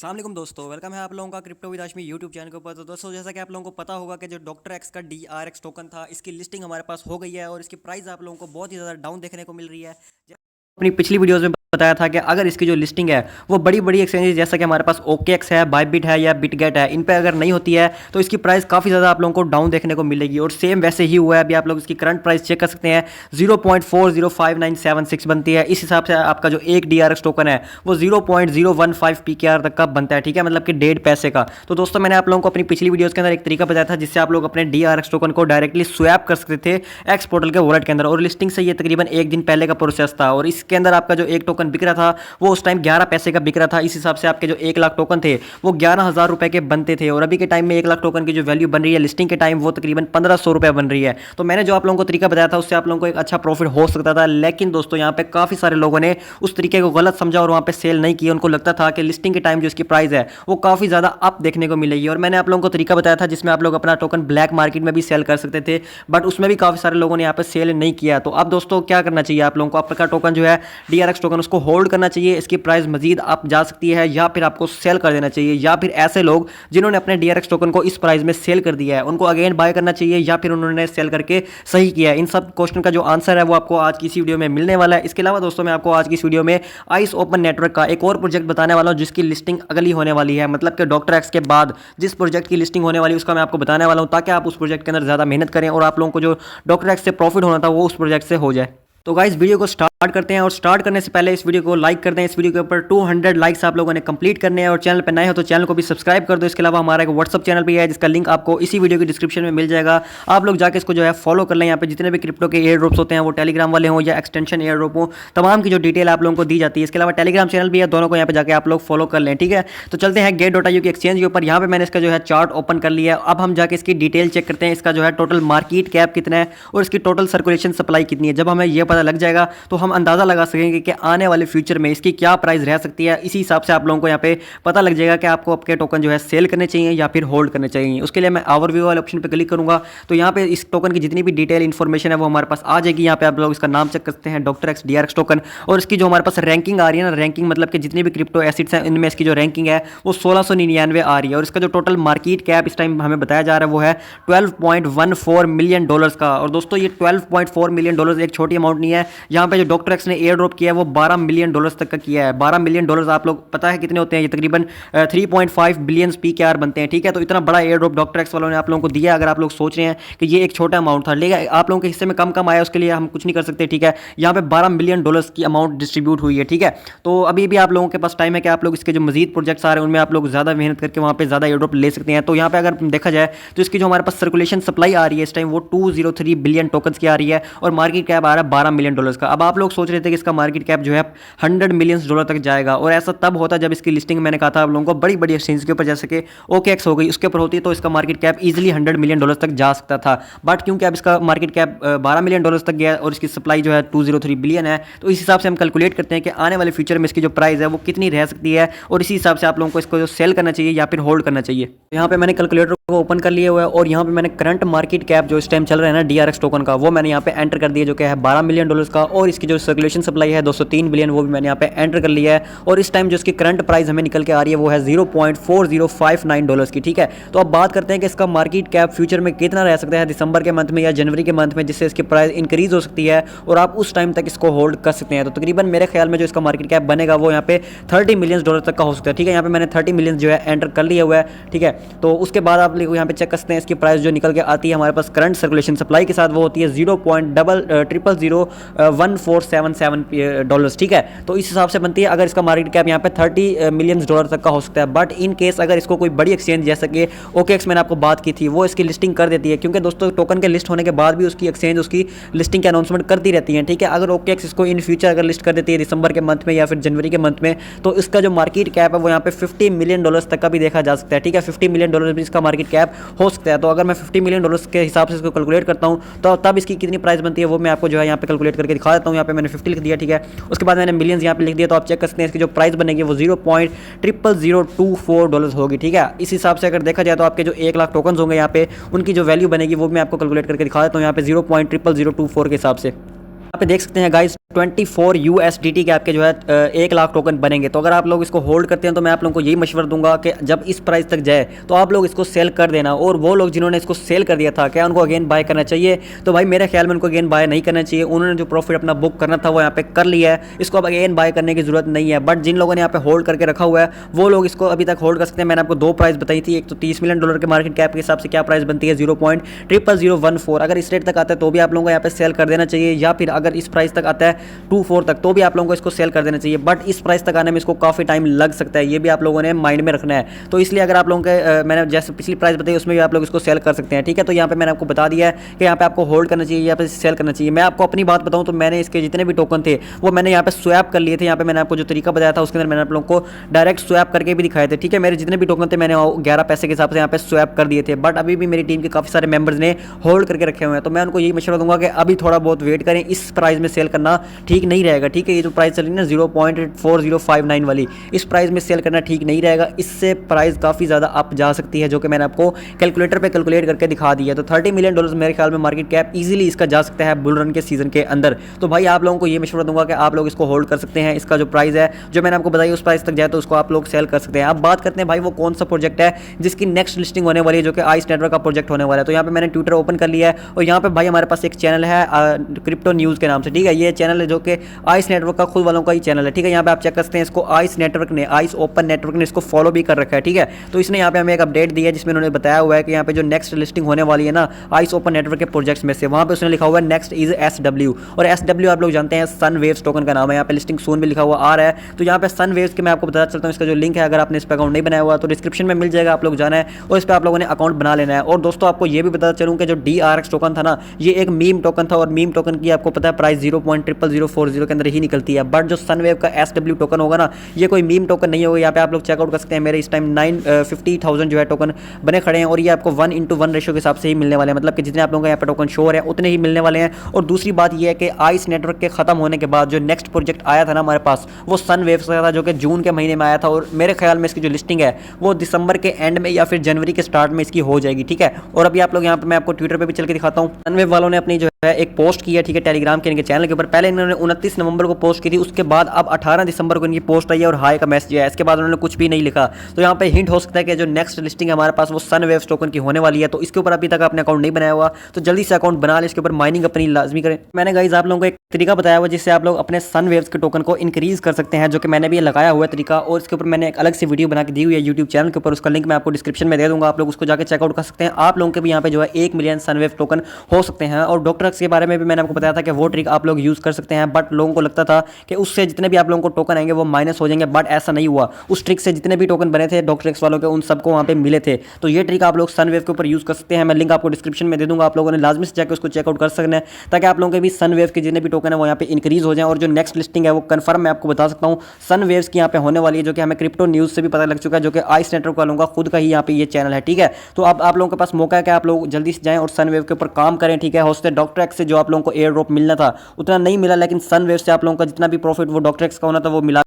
अस्सलाम वालेकुम दोस्तों, वेलकम है आप लोगों का crypto with Hashmi YouTube channel के ऊपर। तो दोस्तों, जैसा कि आप लोगों को पता होगा कि जो डॉक्टर एक्स का DRX टोकन था, इसकी लिस्टिंग हमारे पास हो गई है और इसकी प्राइस आप लोगों को बहुत ही ज़्यादा डाउन देखने को मिल रही है। अपनी पिछली वीडियोस में बताया था कि अगर इसकी जो लिस्टिंग है वो बड़ी बड़ी एक्सचेंजेस जैसा कि हमारे पास OKX है, बाइबिट है या बिटगेट है, इन पे अगर नहीं होती है तो इसकी प्राइस काफ़ी ज़्यादा आप लोगों को डाउन देखने को मिलेगी। और सेम वैसे ही हुआ है, अभी आप लोग इसकी करंट प्राइस चेक कर सकते हैं, 0.405976 बनती है। इस हिसाब से आपका जो एक DRX टोकन है वो 0.015 PKR तक का बनता है, ठीक है, मतलब कि 1.5 पैसे का। तो दोस्तों, मैंने आप लोगों को अपनी पिछली वीडियोज़ के अंदर एक तरीका बताया था जिससे आप लोग अपने DRX टोकन को डायरेक्टली स्वैप कर सकते थे एक्स पोर्टल के वॉलेट के अंदर। और लिस्टिंग से ये तकरीबन एक दिन पहले का प्रोसेस था और इसके अंदर आपका जो एक टोकन बिक रहा था वो उस टाइम 11 पैसे का बिक रहा था। इस हिसाब से आपके जो 1 लाख टोकन थे वो 11,000 रुपए के बनते थे और अभी के टाइम में 1 लाख टोकन की जो वैल्यू बन रही है लिस्टिंग के टाइम वो तकरीबन 1,500 रुपए बन रही है। तो मैंने जो आप लोगों को तरीका बताया था उससे आप लोगों को एक अच्छा प्रॉफिट हो सकता था, लेकिन दोस्तों यहाँ पे काफ़ी सारे लोगों ने उस तरीके को गलत समझा और वहाँ पे सेल नहीं किया। उनको लगता था कि लिस्टिंग के टाइम जो इसकी प्राइस है वो काफ़ी ज़्यादा अप देखने को मिलेगी। और मैंने आप लोगों को तरीका बताया था जिसमें आप लोग अपना टोकन ब्लैक मार्केट में भी सेल कर सकते थे, बट उसमें भी काफ़ी सारे लोगों ने यहाँ पे सेल नहीं किया। तो अब दोस्तों क्या करना चाहिए आप लोगों को, आपका टोकन जो है DRX टोकन उसको होल्ड करना चाहिए, इसकी प्राइस मजीद अप जा सकती है, या फिर आपको सेल कर देना चाहिए, या फिर ऐसे लोग जिन्होंने अपने DRX टोकन को इस प्राइस में सेल कर दिया है उनको अगेन बाय करना चाहिए, या फिर उन्होंने सेल करके सही किया है। इन सब क्वेश्चन का जो आंसर है वो आपको आज की इसी वीडियो में मिलने वाला है। इसके अलावा दोस्तों, मैं आपको आज की इस वीडियो में आइस ओपन नेटवर्क का एक और प्रोजेक्ट बताने वाला हूँ जिसकी लिस्टिंग अगली होने वाली है, मतलब कि डॉक्टर एक्स के बाद जिस प्रोजेक्ट की लिस्टिंग होने वाली है उसका मैं आपको बताने वाला हूँ, ताकि आप उस प्रोजेक्ट के अंदर ज़्यादा मेहनत करें और आप लोगों को जो डॉक्टर एक्स से प्रॉफिट होना था वो उस प्रोजेक्ट से हो जाए। तो गाइस, वीडियो को स्टार्ट करते हैं और स्टार्ट करने से पहले इस वीडियो को लाइक कर दें। इस वीडियो के ऊपर 200 लाइक्स आप लोगों ने कंप्लीट करने हैं और चैनल पे नए हो तो चैनल को भी सब्सक्राइब कर दो। इसके अलावा हमारा एक व्हाट्सअप चैनल भी है जिसका लिंक आपको इसी वीडियो की डिस्क्रिप्शन में मिल जाएगा, आप लोग जाके इसको जो है फॉलो कर लें। यहाँ पे जितने भी क्रिप्टो के एयर ड्रॉप्स होते हैं वो टेलीग्राम वाले हों या एक्सटेंशन एयर ड्रॉप हो, तमाम की जो डिटेल आप लोगों को दी जाती है। इसके अलावा टेलीग्राम चैनल भी है, दोनों को यहाँ पे जाके आप लोग फॉलो कर लें, ठीक है। तो चलते हैं Get.io की एक्सचेंज के ऊपर। यहाँ पे मैंने इसका जो है चार्ट ओपन कर लिया है। अब हम जाके इसकी डिटेल चेक करते हैं, इसका जो है टोटल मार्केट कैप कितना है और इसकी टोटल सर्कुलेशन सप्लाई कितनी है। जब हमें यह पता लग जाएगा तो हम अंदाज़ा लगा सकेंगे कि आने वाले फ्यूचर में इसकी क्या प्राइस रह सकती है। इसी हिसाब से आप लोगों को यहाँ पे पता लग जाएगा कि आपको आपके टोकन जो है सेल करने चाहिए या फिर होल्ड करने चाहिए। उसके लिए मैं ओवरव्यू वाले ऑप्शन पे क्लिक करूंगा तो यहाँ पे इस टोकन की जितनी भी डिटेल इन्फॉर्मेशन है वो हमारे पास आ जाएगी। यहाँ पे आप लोग इसका नाम चेक कर सकते हैं, डॉक्टर एक्स DRX टोकन, और इसकी जो हमारे पास रैंकिंग आ रही है ना, रैंकिंग मतलब कि जितनी भी क्रिप्टो एसिड्स हैं इनमें इसकी जो रैंकिंग है वो 1699 आ रही है। और इसका जो टोटल मार्केट कैप इस टाइम हमें बताया जा रहा है वो है $12.14 मिलियन का। और दोस्तों, ये $12.4 मिलियन एक छोटी अमाउंट नहीं है। यहाँ पे जो डॉक्टर एक्स ने एयर ड्रॉप किया है वो $12 मिलियन तक का किया है। $12 मिलियन आप लोग पता है कितने होते हैं, ये तकरीबन 3.5 बिलियन PKR बनते हैं, ठीक है। तो इतना बड़ा एयर ड्रॉप डॉक्टर एक्स वालों ने आप लोगों को दिया। अगर आप लोग सोच रहे हैं कि ये एक छोटा अमाउंट था, लेकिन आप लोगों के हिस्से में कम कम आया, उसके लिए हम कुछ नहीं कर सकते, ठीक है। यहाँ पे $12 मिलियन की अमाउंट डिस्ट्रीब्यूट हुई है, ठीक है। तो अभी भी आप लोगों के पास टाइम है कि आप लोग इसके जो मजीद प्रोजेक्ट्स आ रहे हैं उनमें आप लोग ज़्यादा मेहनत करके वहाँ पे ज़्यादा एयर ड्रॉप ले सकते हैं। तो यहाँ पे अगर देखा जाए तो इसकी जो हमारे पास सर्कुलेशन सप्लाई आ रही है इस टाइम वो 203 बिलियन टोकन्स की आ रही है और मार्केट कैप आ रहा है $12 मिलियन का। अब आप लोग सोच रहे थे कि इसका मार्केट कैप जो है $100 मिलियन तक जाएगा, और ऐसा तब होता जब इसकी लिस्टिंग मैंने कहा था आप लोगों को बड़ी बड़ी एक्सचेंज के ऊपर जैसे कि OKX हो गई उसके ऊपर होती तो इसका मार्केट कैप इजीली $100 मिलियन तक जा सकता था। बट क्योंकि अब इसका मार्केट कैप $12 मिलियन तक गया और इसकी सप्लाई जो है 203 बिलियन है, तो इस हिसाब से हम कैलकुलेट करते हैं कि आने वाले फ्यूचर में इसकी जो प्राइस है वो कितनी रह सकती है और इसी हिसाब से आप लोगों को इसको जो सेल करना चाहिए या फिर होल्ड करना चाहिए। यहाँ पे मैंने कैलकुलेटर को ओपन कर लिया हुआ है और यहाँ पे मैंने करंट मार्केट कैप जो इस टाइम चल रहा है ना DRX टोकन का वो मैंने यहाँ पे एंटर कर दिया, जो कि है $12 मिलियन का, और इसकी जो सर्कुलेशन सप्लाई है 203 बिलियन वो भी मैंने यहाँ पे एंटर कर लिया है। और इस टाइम जो इसकी करंट प्राइस हमें निकल के आ रही है वो है $0.4059 की, ठीक है। तो अब बात करते हैं कि इसका मार्केट कैप फ्यूचर में कितना रह सकता है दिसंबर के मंथ में या जनवरी के मंथ में, जिससे इसकी प्राइस इंक्रीज हो सकती है और आप उस टाइम तक इसको होल्ड कर सकते हैं। तो तकरीबन मेरे ख्याल में जो इसका मार्केट कैप बनेगा वो यहाँ पे $30 मिलियन तक का हो सकता है, ठीक है। यहाँ पे मैंने 30 मिलियन जो है एंटर कर लिया हुआ है, ठीक है। तो उसके बाद आप लोग यहाँ पे चेक कर सकते हैं इसकी प्राइस जो निकल के आती है हमारे पास करंट सर्कुलेशन सप्लाई के साथ वो होती है $0.001477, ठीक है। तो इस हिसाब से बनती है। अगर इसका मार्केट कैप यहाँ पे $30 मिलियन तक का हो सकता है, बट इन केस अगर इसको कोई बड़ी एक्सचेंज जैसे कि OKX मैंने आपको बात की थी वो इसकी लिस्टिंग कर देती है, क्योंकि दोस्तों टोकन के लिस्ट होने के बाद भी उसकी एक्सचेंज उसकी लिस्टिंग की अनाउंसमेंट करती रहती है, ठीक है। अगर OKX इसको इन फ्यूचर अगर लिस्ट कर देती है दिसंबर के मंथ में या फिर जनवरी के मंथ में, तो इसका जो मार्केट कैप है वो यहाँ पे $50 मिलियन तक का भी देखा जा सकता है, ठीक है। $50 मिलियन भी इसका मार्केट कैप हो सकता है। तो अगर मैं $50 मिलियन के हिसाब से इसको कैलकुलेट करता हूँ तो तब इसकी कितनी प्राइस बनती है वो मैं आपको जो है यहाँ पे कैलकुलेट करके दिखा देता हूँ। यहाँ पे मैंने 50 लिख दिया, ठीक है। उसके बाद मैंने मिलियंस यहाँ पे लिख दिया, तो आप चेक कर सकते हैं इसकी जो प्राइस बनेगी वो $0.0024 होगी, ठीक है। इस हिसाब से अगर देखा जाए तो आपके जो 1 लाख टोकन होंगे यहाँ पे उनकी जो वैल्यू बनेगी वो मैं आपको कैलकुलेट करके दिखा देता हूँ यहाँ पे 0.0024 के हिसाब से। यहाँ पे देख सकते हैं गाइस 24 USDT के आपके जो है 1 लाख टोकन बनेंगे। तो अगर आप लोग इसको होल्ड करते हैं तो मैं आप लोगों को यही मशवरा दूंगा कि जब इस प्राइस तक जाए तो आप लोग इसको सेल कर देना। और वो लोग जिन्होंने इसको सेल कर दिया था, क्या उनको अगेन बाय करना चाहिए? तो भाई मेरे ख्याल में उनको अगेन बाय नहीं करना चाहिए। उन्होंने जो प्रॉफिट अपना बुक करना था वो यहाँ पे कर लिया है, इसको अब अगेन बाय करने की जरूरत नहीं है। बट जिन लोगों ने यहाँ पे होल्ड करके रखा हुआ है वो लोग इसको अभी तक होल्ड कर सकते हैं। मैंने आपको 2 प्राइस बताई थी, एक तो $30 मिलियन के मार्केट कैप के हिसाब से क्या प्राइस बनती है 0.0014। अगर इस रेट तक आता है तो भी आप लोगों को यहाँ पे सेल कर देना चाहिए, या फिर अगर इस प्राइस तक आता है 24 तक तो भी आप लोगों को इसको सेल कर देना चाहिए। बट इस प्राइस तक आने में इसको काफ़ी टाइम लग सकता है, ये भी आप लोगों ने माइंड में रखना है। तो इसलिए अगर आप लोगों के मैंने जैसे पिछली प्राइस बताई उसमें भी आप लोग इसको सेल कर सकते हैं, ठीक है। तो यहाँ पे मैंने आपको बता दिया है कि यहाँ पे आपको होल्ड करना चाहिए या फिर सेल करना चाहिए। मैं आपको अपनी बात बताऊँ तो मैंने इसके जितने भी टोकन थे वो मैंने यहाँ पे स्वैप कर लिए थे। यहाँ पे मैंने आपको जो तरीका बताया था उसके अंदर मैंने आप लोगों को डायरेक्ट स्वैप करके भी दिखाए थे, ठीक है। मेरे जितने भी टोकन थे मैंने 11 पैसे के हिसाब से यहाँ पे स्वैप कर दिए थे। बट अभी भी मेरी टीम के काफ़ी सारे मेंबर्स ने होल्ड करके रखे हुए हैं, तो मैं उनको यही मशवरा दूंगा कि अभी थोड़ा बहुत वेट करें, इस प्राइस में सेल करना ठीक नहीं रहेगा, ठीक है। ये जो प्राइस चल रही है ना 0.4059 वाली, इस प्राइस में सेल करना ठीक नहीं रहेगा। इससे प्राइस काफ़ी ज़्यादा अप जा सकती है, जो कि मैंने आपको कैलकुलेटर पे कैलकुलेट करके दिखा दी है। तो $30 मिलियन मेरे ख्याल में मार्केट कैप इजीली इसका जा सकता है बुल रन के सीजन के अंदर। तो भाई आप लोगों को ये मशवरा दूंगा कि आप लोग इसको होल्ड कर सकते हैं। इसका जो प्राइस है जो मैंने आपको बताई उस प्राइस तक जाए तो उसको आप लोग सेल कर सकते हैं। अब बात करते हैं भाई वो कौन सा प्रोजेक्ट है जिसकी नेक्स्ट लिस्टिंग होने वाली है, जो कि आइस नेटवर्क का प्रोजेक्ट होने वाला है। तो यहाँ पे मैंने ट्विटर ओपन कर लिया है और यहाँ पे भाई हमारे पास एक चैनल है क्रिप्टो न्यूज़ के नाम से, ठीक है। ये चैनल है जो कि आइस नेटवर्क का खुद वालों का ही चैनल है, ठीक है। यहाँ पे आप चेक कर सकते हैं, इसको आइस नेटवर्क ने, आइस ओपन नेटवर्क ने इसको फॉलो भी कर रखा है, ठीक है। तो इसने यहाँ पे हमें एक अपडेट दी है जिसमें उन्होंने बताया हुआ है कि यहाँ पे जो नेक्स्ट लिस्टिंग होने वाली है ना आइस ओपन नेटवर्क के प्रोजेक्ट्स में से, वहाँ पे उसने लिखा हुआ है नेक्स्ट इज SW। और SW आप लोग जानते हैं सन वेव्स टोकन का नाम है। यहाँ पे लिस्टिंग सून भी लिखा हुआ आ रहा है। तो यहाँ पे सन वेव्स के मैं आपको बताना चलता हूँ, इसका जो लिंक है अगर आपने इस पर अकाउंट नहीं बनाया हुआ तो डिस्क्रिप्शन में मिल जाएगा, आप लोग जाना है और इस पर आप लोगों ने अकाउंट बना लेना है। और दोस्तों आपको ये भी बताता चलूँ कि जो DRX टोकन था ना ये एक मीम टोकन था, और मीम टोकन की आपको पता है प्राइस 0.0040 के अंदर ही निकलती है। बट जो सनवेव का SW टोकन होगा ना ये कोई मीम टोकन नहीं होगा। यहाँ पे आप लोग चेकआउट कर सकते हैं, मेरे इस टाइम 950,000 जो है टोकन बने खड़े हैं, और ये आपको 1:1 रेशो के हिसाब से ही मिलने वाले हैं। मतलब कि जितने आप लोगों को यहाँ पे टोकन शो है उतने ही मिलने वाले हैं। और दूसरी बात ये है कि आइस नेटवर्क के खत्म होने के बाद जो नेक्स्ट प्रोजेक्ट आया था ना हमारे पास वो सन वेव्स का था, जो कि जून के महीने में आया था। और मेरे ख्याल में इसकी जो लिस्टिंग है वो दिसंबर के एंड में या फिर जनवरी के स्टार्ट में इसकी हो जाएगी, ठीक है। और अभी आप लोग यहाँ पे मैं आपको ट्विटर पे भी चल के दिखाता हूँ। सनवेव वालों ने अपनी जो है एक पोस्ट की है, ठीक है, टेलीग्राम के इनके चैनल के ऊपर। पहले इन्होंने 29 नवंबर को पोस्ट की थी, उसके बाद अब 18 दिसंबर को इनकी पोस्ट आई है और हाई का मैसेज है। इसके बाद उन्होंने कुछ भी नहीं लिखा। तो यहाँ पे हिंट हो सकता है कि जो नेक्स्ट लिस्टिंग है हमारे पास वो सन वेव्स टोकन की होने वाली है। तो इसके ऊपर अभी तक आपने अकाउंट नहीं बनाया हुआ तो जल्दी से अकाउंट बना ले, इसके ऊपर माइनिंग अपनी लाजमी करें। मैंने गाइस आप लोगों को एक तरीका बताया हुआ जिससे आप लोग अपने सन वेव्स के टोकन को इंक्रीज कर सकते हैं, जो कि मैंने भी लगाया हुआ है तरीका। और इसके ऊपर मैंने एक अलग से वीडियो बना के दी हुई है यूट्यूब चैनल के ऊपर, उसका लिंक मैं आपको डिस्क्रिप्शन में दे दूंगा, आप लोग उसको जाकर चेकआउट कर सकते हैं। आप लोगों के भी यहाँ पे जो है 1 मिलियन सनवेव टोकन हो सकते हैं। और डॉक्टर एक्स के बारे में भी मैंने आपको बताया था कि वो ट्रिक आप लोग यूज़ कर सकते हैं। बट लोगों को लगता था कि उससे जितने भी आप लोगों को टोकन आएंगे वो माइनस हो जाएंगे, बट ऐसा नहीं हुआ। उस ट्रिक से जितने भी टोकन बने थे डॉक्टर एक्स वालों के उन सबको वहाँ पे मिले थे। तो ये ट्रिक आप लोग सनवेव के ऊपर यूज़ कर सकते हैं। मैं लिंक आपको डिस्क्रिप्शन में दे दूंगा, आप लोगों ने लाजमी से जाकर उसको चेकआउट कर सकते हैं ताकि आप लोगों के भी सनवेव के जितने भी टोकन है वो यहाँ पे इंक्रीज हो जाए। और जो नेक्स्ट लिस्टिंग है वो कंफर्म मैं आपको बता सकता हूँ सनवेव्स की यहाँ पे होने वाली है, जो कि हमें क्रिप्टो न्यूज़ से भी पता लग चुका है, जो कि आइस नेटवर्क वालों का खुद का ही यहाँ पे ये चैनल है, ठीक है। तो अब आप लोगों के पास मौका है कि आप लोग जल्दी से जाएं और सनवेव के ऊपर काम करें, ठीक है। हो सकता है डॉक्टर एक्स से जो आप लोगों को एयर ड्रॉप मिलना था उतना नहीं मिला, लेकिन सनवेव से आप लोगों का जितना भी प्रॉफिट वो डॉक्टर एक्स का होना था वो मिला।